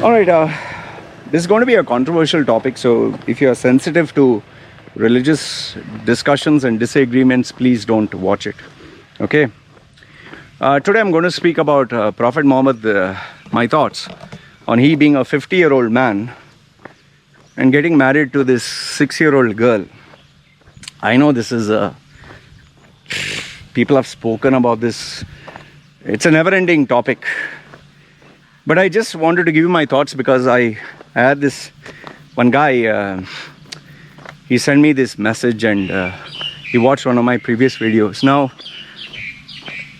All right, this is going to be a controversial topic, so if you are sensitive to religious discussions and disagreements, please don't watch it. Okay. Today I'm going to speak about Prophet Muhammad, my thoughts on he being a 50-year-old man and getting married to this 6-year-old girl. I know this is people have spoken about this. It's a never-ending topic. But I just wanted to give you my thoughts because I had this one guy, he sent me this message and he watched one of my previous videos. Now,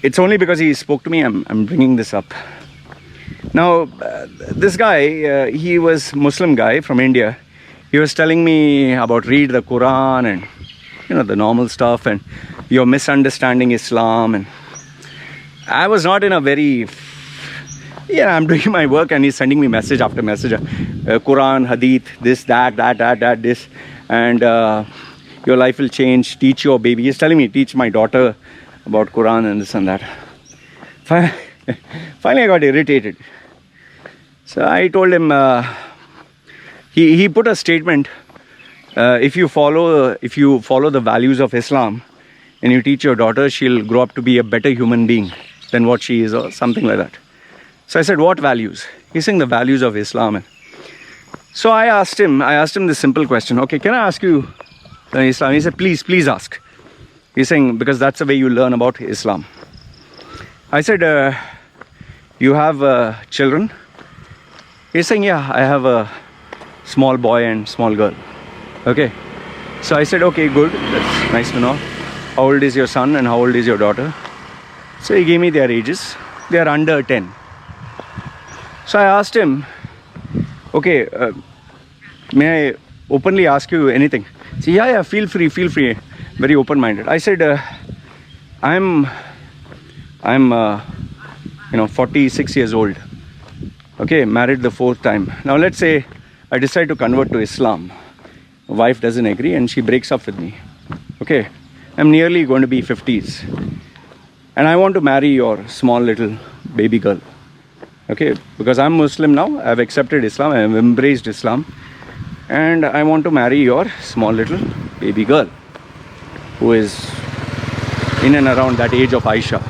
it's only because he spoke to me I'm bringing this up. Now, this guy, he was Muslim guy from India. He was telling me about read the Quran and, you know, the normal stuff, and you're misunderstanding Islam. And I was not in a very... Yeah, I'm doing my work and he's sending me message after message. Quran, Hadith, this, that, this. And your life will change. Teach your baby. He's telling me, teach my daughter about Quran and this and that. Finally, I got irritated. So I told him, he put a statement. If you follow the values of Islam and you teach your daughter, she'll grow up to be a better human being than what she is, or something like that. So I said, what values? He's saying the values of Islam. So I asked him this simple question. Okay, can I ask you Islam? He said, please ask. He's saying, because that's the way you learn about Islam. I said, you have children? He's saying, yeah, I have a small boy and small girl. Okay. So I said, okay, good. That's nice to know. How old is your son and how old is your daughter? So he gave me their ages. They are under 10. So I asked him, okay, may I openly ask you anything? He said, yeah, feel free, very open-minded. I said, I'm 46 years old, okay, married the 4th time. Now let's say I decide to convert to Islam. My wife doesn't agree and she breaks up with me, okay. I'm nearly going to be 50s and I want to marry your small little baby girl. Okay, because I'm Muslim now, I've accepted Islam, I've embraced Islam, and I want to marry your small little baby girl who is in and around that age of Aisha.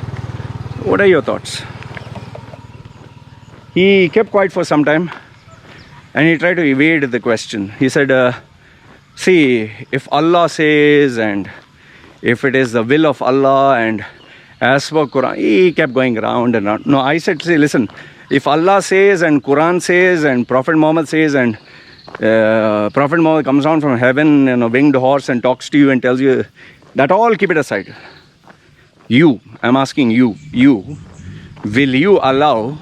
What are your thoughts? He kept quiet for some time and he tried to evade the question. He said, see, if Allah says and if it is the will of Allah and as for Quran, he kept going round and round. No, I said, see, listen, if Allah says and Quran says and Prophet Muhammad says and Prophet Muhammad comes down from heaven in a winged horse and talks to you and tells you, that all keep it aside. I'm asking you, will you allow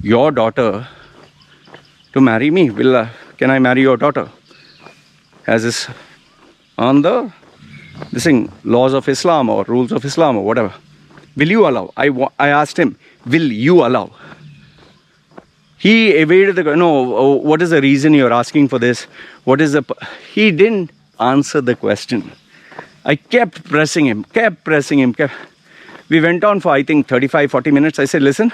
your daughter to marry me? Can I marry your daughter? As is on the laws of Islam or rules of Islam or whatever. Will you allow? I asked him, will you allow? He evaded what is the reason you're asking for this? He didn't answer the question. I kept pressing him. We went on for I think 35-40 minutes. I said, listen,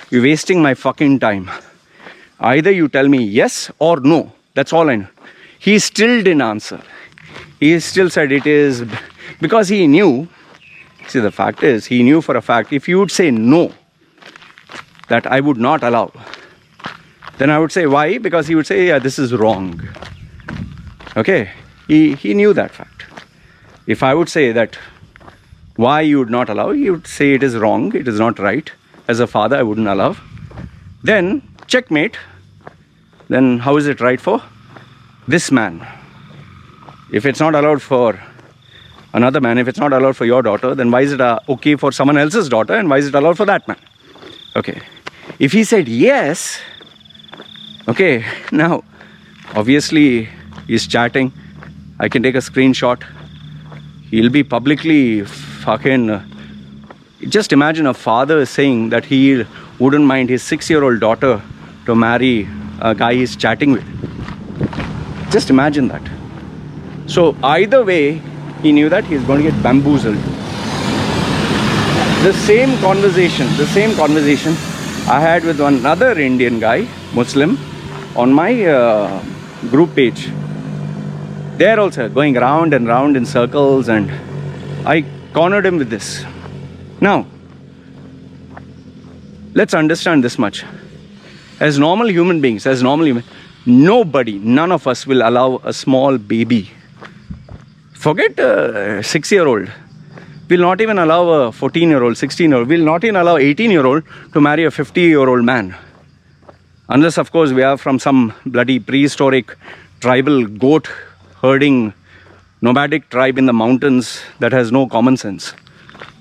you're wasting my fucking time. Either you tell me yes or no. That's all I know. He still didn't answer. He still said it is because he knew. See, the fact is, he knew for a fact, if you would say no, that I would not allow, then I would say, why? Because he would say, yeah, this is wrong. Okay? He knew that fact. If I would say that, why you would not allow, he would say it is wrong, it is not right. As a father, I wouldn't allow. Then, checkmate. Then how is it right for this man? If it's not allowed for another man, if it's not allowed for your daughter, then why is it okay for someone else's daughter and why is it allowed for that man? Okay. If he said yes, okay, now obviously he's chatting. I can take a screenshot. He'll be publicly fucking... just imagine a father saying that he wouldn't mind his 6-year-old daughter to marry a guy he's chatting with. Just imagine that. So either way, he knew that he's going to get bamboozled. The same conversation I had with one other Indian guy Muslim on my group page. They're also going round and round in circles, and I cornered him with this. Now, let's understand this much. As normal human beings, nobody, none of us will allow a small baby. Forget a 6-year-old. We'll not even allow a 14-year-old, 16-year-old. We'll not even allow 18-year-old to marry a 50-year-old man. Unless, of course, we are from some bloody prehistoric tribal goat herding nomadic tribe in the mountains that has no common sense.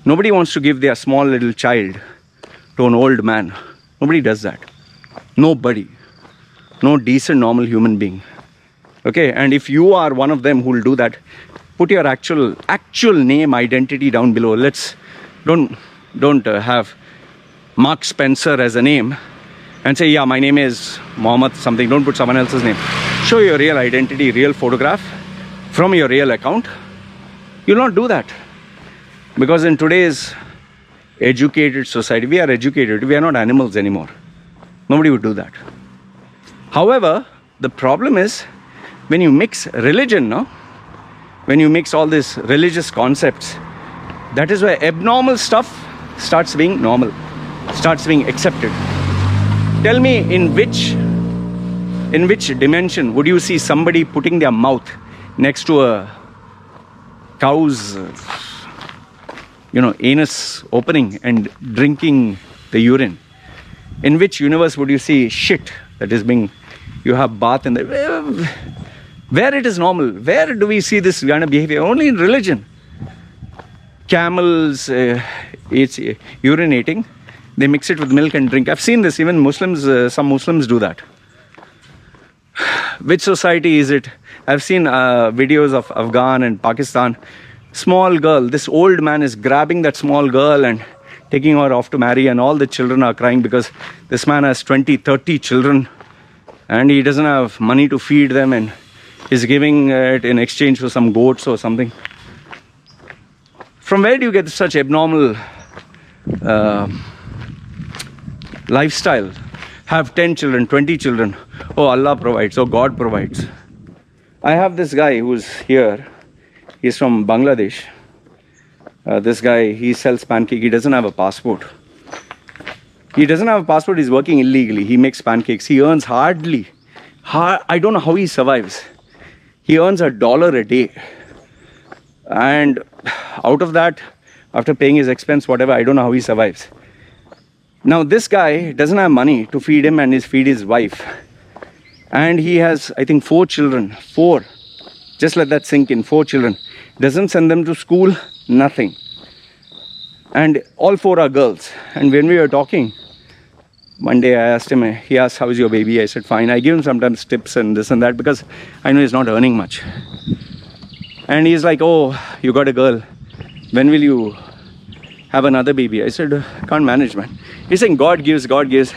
Nobody wants to give their small little child to an old man. Nobody does that. Nobody. No decent, normal human being. Okay, and if you are one of them who will do that, put your actual name, identity down below. Don't have Mark Spencer as a name and say, yeah, my name is Mohammed something. Don't put someone else's name. Show your real identity, real photograph from your real account. You'll not do that. Because in today's educated society, we are educated. We are not animals anymore. Nobody would do that. However, the problem is when you mix religion, no? When you mix all these religious concepts, that is where abnormal stuff starts being normal, starts being accepted. Tell me, in which dimension would you see somebody putting their mouth next to a cow's anus opening and drinking the urine? In which universe would you see shit that is being, you have bath in the, where it is normal? Where do we see this kind of behavior? Only in religion. Camels, it's urinating, they mix it with milk and drink. I've seen this, even Muslims, some Muslims do that. Which society is it? I've seen videos of Afghan and Pakistan. Small girl, this old man is grabbing that small girl and taking her off to marry, and all the children are crying because this man has 20, 30 children and he doesn't have money to feed them, and is giving it in exchange for some goats or something. From where do you get such abnormal lifestyle? Have 10 children, 20 children. Oh, Allah provides. Oh, God provides. I have this guy who's here. He's from Bangladesh. This guy, he sells pancake. He doesn't have a passport. He's working illegally. He makes pancakes. He earns hardly. I don't know how he survives. He earns $1 a day. And out of that, after paying his expense, whatever, I don't know how he survives. Now, this guy doesn't have money to feed him and feed his wife. And he has, I think, 4 children. 4. Just let that sink in. 4 children. Doesn't send them to school, nothing. And all 4 are girls. And when we were talking, one day I asked him, he asked, how's your baby? I said, fine. I give him sometimes tips and this and that because I know he's not earning much. And he's like, oh, you got a girl. When will you have another baby? I said, can't manage, man. He's saying, God gives. He's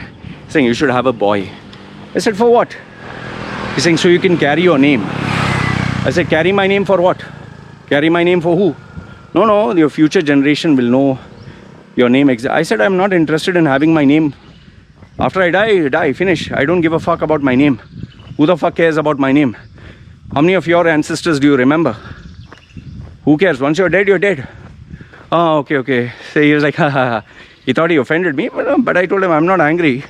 saying, you should have a boy. I said, for what? He's saying, so you can carry your name. I said, carry my name for what? Carry my name for who? No, your future generation will know your name. I said, I'm not interested in having my name. After I die, finish. I don't give a fuck about my name. Who the fuck cares about my name? How many of your ancestors do you remember? Who cares? Once you're dead, you're dead. Oh, okay. So he was like, ha. He thought he offended me, but I told him, I'm not angry.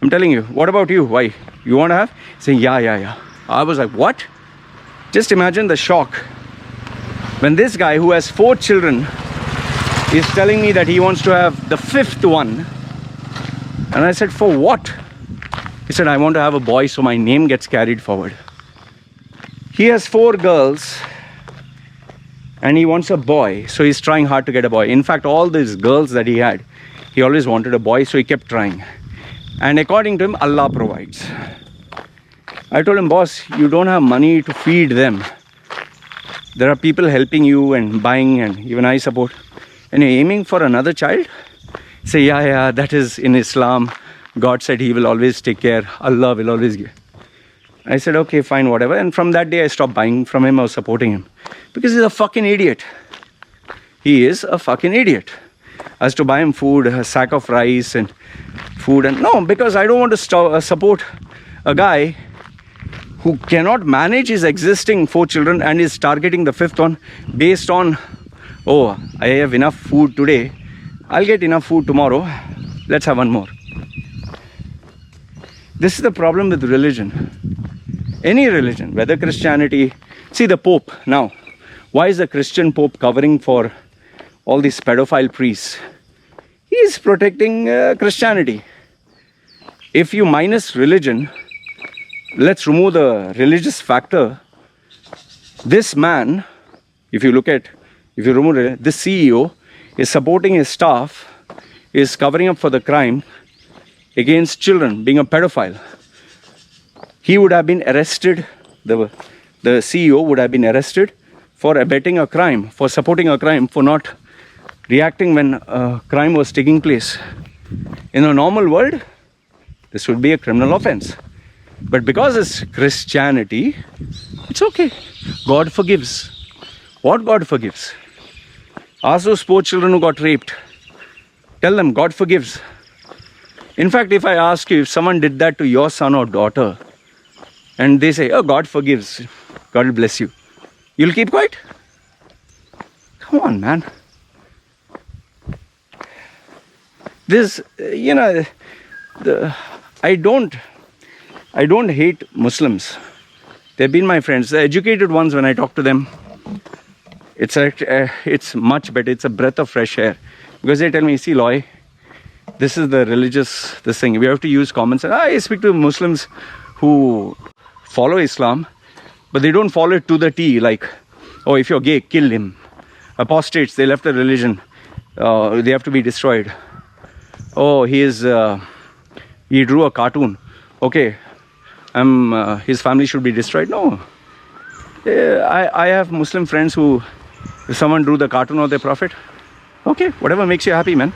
I'm telling you. What about you? Why? You want to have? He's saying, yeah. I was like, what? Just imagine the shock when this guy who has 4 children is telling me that he wants to have the 5th one. And I said, for what? He said, I want to have a boy so my name gets carried forward. He has 4 girls and he wants a boy, so he's trying hard to get a boy. In fact, all these girls that he had, he always wanted a boy, so he kept trying. And according to him, Allah provides. I told him, boss, you don't have money to feed them. There are people helping you and buying, and even I support. And you're aiming for another child? Say, yeah, that is in Islam. God said he will always take care. Allah will always give. I said, okay, fine, whatever. And from that day, I stopped buying from him or supporting him. Because he's a fucking idiot. He is a fucking idiot. I was to buy him food, a sack of rice and food. And no, because I don't want to support a guy who cannot manage his existing 4 children and is targeting the 5th one based on, oh, I have enough food today, I'll get enough food tomorrow, let's have one more. This is the problem with religion. Any religion, whether Christianity. See the Pope now. Why is the Christian Pope covering for all these pedophile priests? He is protecting Christianity. If you minus religion, let's remove the religious factor. This man, if you remove it, this CEO is supporting his staff, is covering up for the crime against children, being a pedophile. He would have been arrested, the CEO would have been arrested for abetting a crime, for supporting a crime, for not reacting when a crime was taking place. In a normal world, this would be a criminal offense. But because it's Christianity, it's okay. God forgives. What God forgives? Ask those poor children who got raped. Tell them God forgives. In fact, if I ask you, if someone did that to your son or daughter, and they say, oh, God forgives, God will bless you, you'll keep quiet? Come on, man. This, I don't hate Muslims. They've been my friends. The educated ones, when I talk to them, it's much better. It's a breath of fresh air. Because they tell me, see, Loy, this is the religious, this thing. We have to use common sense. I speak to Muslims who follow Islam, but they don't follow it to the T. Like, oh, if you're gay, kill him. Apostates, they left the religion. They have to be destroyed. Oh, he drew a cartoon. Okay, his family should be destroyed. No. I have Muslim friends who, if someone drew the cartoon of their prophet, okay, whatever makes you happy, man.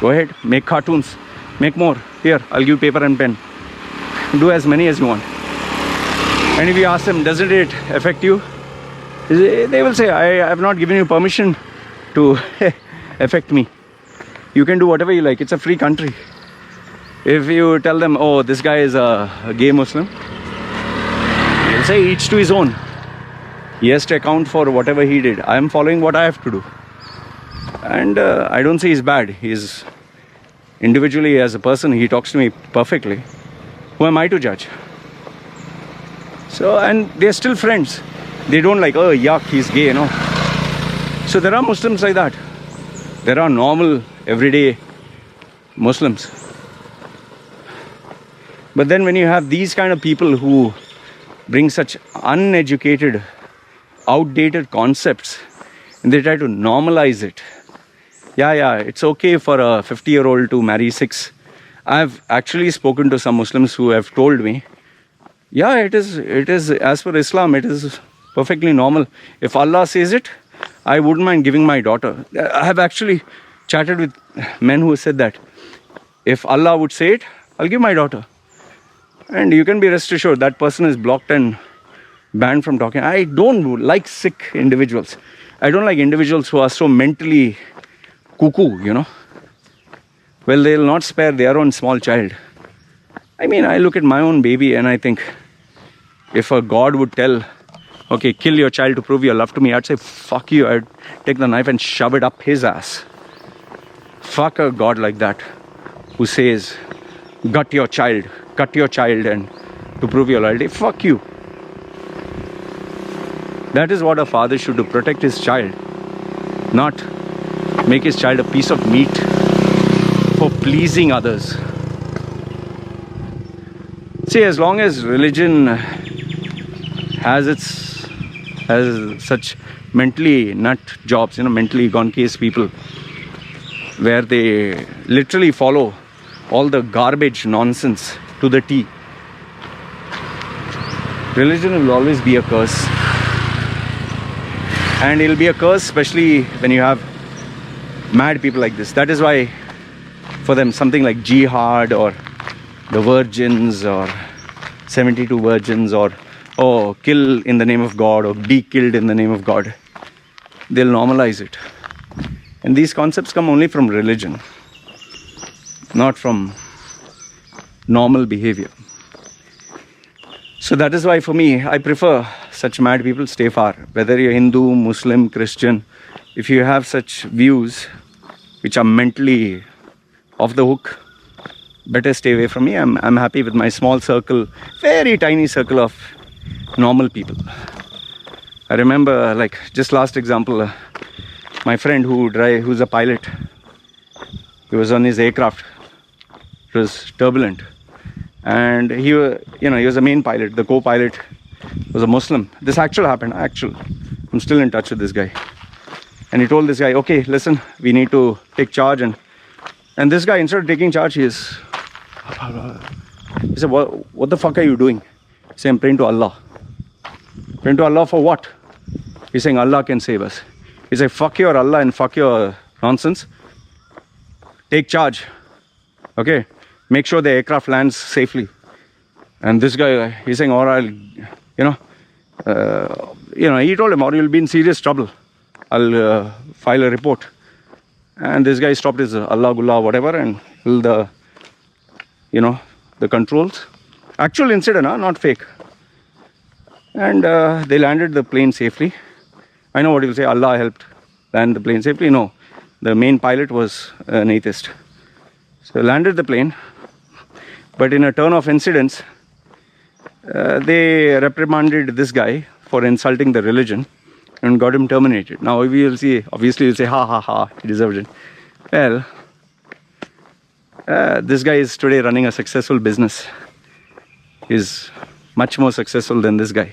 Go ahead, make cartoons, make more. Here, I'll give you paper and pen. Do as many as you want. And if you ask them, doesn't it affect you? They will say, I have not given you permission to affect me. You can do whatever you like. It's a free country. If you tell them, oh, this guy is a gay Muslim, they'll say each to his own. He has to account for whatever he did. I am following what I have to do. And I don't say he's bad. He's individually, as a person, he talks to me perfectly. Who am I to judge? So, and they're still friends. They don't like, oh, yuck, he's gay, you know. So there are Muslims like that. There are normal, everyday Muslims. But then when you have these kind of people who bring such uneducated, outdated concepts, and they try to normalize it. Yeah, it's okay for a 50-year-old to marry 6. I've actually spoken to some Muslims who have told me, yeah, it is as per Islam, it is perfectly normal. If Allah says it, I wouldn't mind giving my daughter. I have actually chatted with men who said that if Allah would say it, I'll give my daughter. And you can be rest assured that person is blocked and banned from talking. I don't like sick individuals. I don't like individuals who are so mentally cuckoo, you know. Well, they'll not spare their own small child. I mean, I look at my own baby and I think, if a God would tell, okay, kill your child to prove your love to me, I'd say, fuck you. I'd take the knife and shove it up his ass. Fuck a God like that, who says, cut your child and to prove your loyalty. Fuck you. That is what a father should do, protect his child, not make his child a piece of meat for pleasing others. See, as long as religion has such mentally nut jobs, you know, mentally gone case people, where they literally follow all the garbage nonsense to the T, religion will always be a curse. And it'll be a curse especially when you have mad people like this. That is why for them something like jihad or the virgins or 72 virgins or kill in the name of God or be killed in the name of God, they'll normalize it. And these concepts come only from religion, not from normal behavior. So that is why for me, I prefer such mad people stay far. Whether you're Hindu, Muslim, Christian, if you have such views which are mentally off the hook, better stay away from me. I'm happy with my small circle, very tiny circle of normal people. I remember, like, just last example, my friend who's a pilot, he was on his aircraft. It was turbulent, and he was a main pilot. The co-pilot was a Muslim. This happened. I'm still in touch with this guy, and he told this guy, "Okay, listen, we need to take charge." And this guy, instead of taking charge, he said, "What the fuck are you doing?" He said, "I'm praying to Allah." "Praying to Allah for what?" He's saying, "Allah can save us." He said, "Fuck your Allah and fuck your nonsense. Take charge. Okay? Make sure the aircraft lands safely." And this guy, he's saying, "Or I'll, he told him, or you'll be in serious trouble. I'll file a report." And this guy stopped his Allah Gullah, whatever, and held the controls. Actual incident, not fake. And they landed the plane safely. I know what you'll say, Allah helped land the plane safely. No, the main pilot was an atheist. So landed the plane, but in a turn of incidents, they reprimanded this guy for insulting the religion and got him terminated. Now we will see, obviously you'll say, ha ha ha, he deserved it. Well, this guy is today running a successful business. He's much more successful than this guy.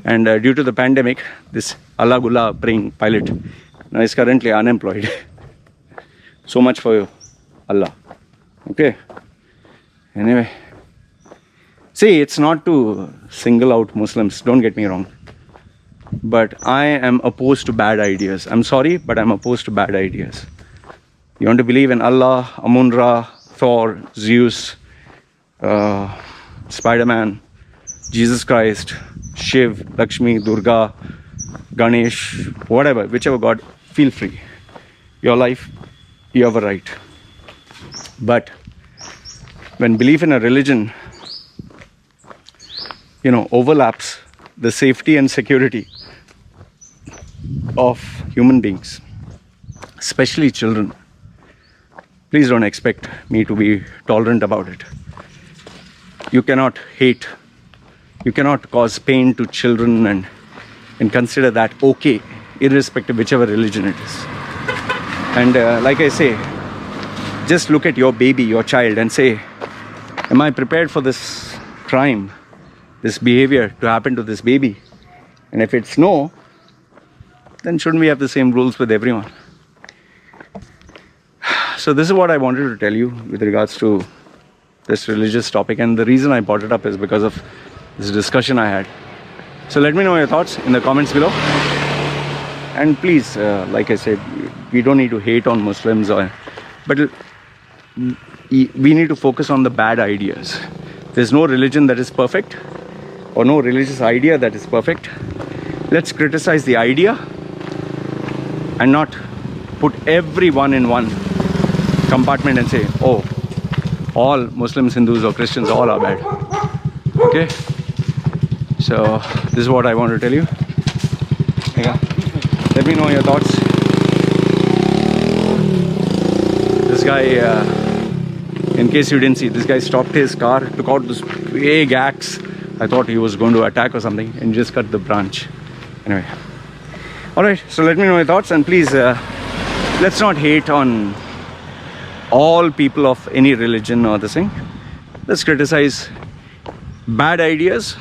And due to the pandemic, this Allah Gullah praying pilot now is currently unemployed. So much for Allah. Okay. Anyway. See, it's not to single out Muslims, don't get me wrong. But I am opposed to bad ideas. I'm sorry, but I'm opposed to bad ideas. You want to believe in Allah, Amun-Ra, Thor, Zeus, Spider-Man, Jesus Christ, Shiv, Lakshmi, Durga, Ganesh, whatever, whichever God, feel free. Your life, you have a right. But when belief in a religion, overlaps the safety and security of human beings, especially children, please don't expect me to be tolerant about it. You cannot hate. You cannot cause pain to children and consider that okay, irrespective of whichever religion it is. And like I say, just look at your baby, your child, and say, am I prepared for this crime, this behavior to happen to this baby? And if it's no, then shouldn't we have the same rules with everyone? So this is what I wanted to tell you with regards to this religious topic, and the reason I brought it up is because of this discussion I had. So let me know your thoughts in the comments below. And please, like I said, we don't need to hate on Muslims, but we need to focus on the bad ideas. There's no religion that is perfect, or no religious idea that is perfect. Let's criticize the idea and not put everyone in one compartment and say, oh, all Muslims, Hindus or Christians, all are bad. Okay? So this is what I want to tell you. Let me know your thoughts. This guy, in case you didn't see, this guy stopped his car, took out this big axe. I thought he was going to attack or something, and just cut the branch. Anyway. Alright, so let me know your thoughts, and please, let's not hate on all people of any religion or the thing. Let's criticize bad ideas,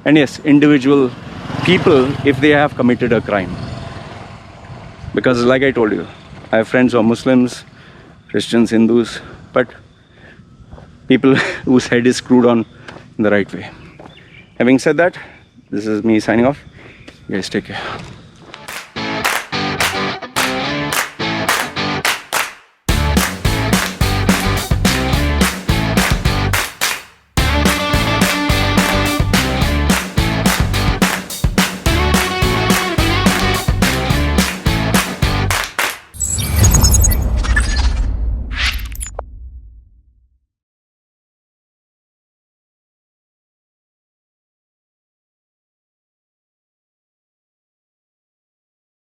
and yes, individual people if they have committed a crime. Because like I told you, I have friends who are Muslims, Christians, Hindus, but people whose head is screwed on in the right way. Having said that, this is me signing off. You guys take care.